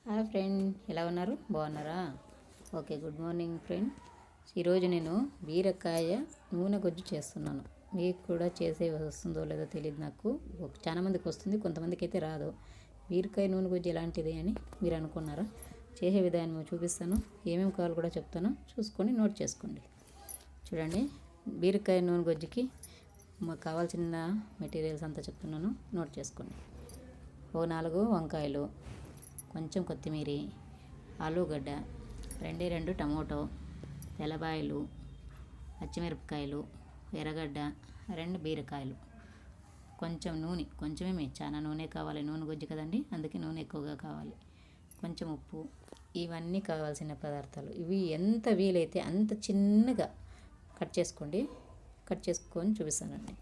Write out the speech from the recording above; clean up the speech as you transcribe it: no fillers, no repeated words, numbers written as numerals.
Hi friend, ఎలా ఉన్నారు? బాగున్నారా? Okay, good morning friend. ఈరోజు నేను బీరకాయ నూనె గుజ్జు చేస్తున్నాను. మీకు కూడా చేసే వస్తుందో లేదో తెలియదు నాకు. చాలా మందికి వస్తుంది, కొంతమందికి అయితే రాదు. బీరకాయ నూనె గుజ్జు ఎలాంటిది అని మీరు అనుకున్నారా? చేసే విధానం చూపిస్తాను, ఏమేమి కావాలో కూడా చెప్తాను, చూసుకొని నోట్ చేసుకోండి. చూడండి, బీరకాయ నూనె గుజ్జుకి మాకు కావాల్సిన మెటీరియల్స్ అంతా చెప్తున్నాను, నోట్ చేసుకోండి. ఓ 4 వంకాయలు, కొంచెం కొత్తిమీర, ఆలుగడ్డ, 2 టమోటో, తెల్లబాయలు, పచ్చిమిరపకాయలు, ఎర్రగడ్డ, 2 బీరకాయలు, కొంచెం నూనె, కొంచెమే చాలా నూనె కావాలి, నూనె గుజ్జు కదండి, అందుకే నూనె ఎక్కువగా కావాలి. కొంచెం ఉప్పు, ఇవన్నీ కావాల్సిన పదార్థాలు. ఇవి ఎంత వీలైతే అంత చిన్నగా కట్ చేసుకోండి. కట్ చేసుకొని చూపిస్తానండి.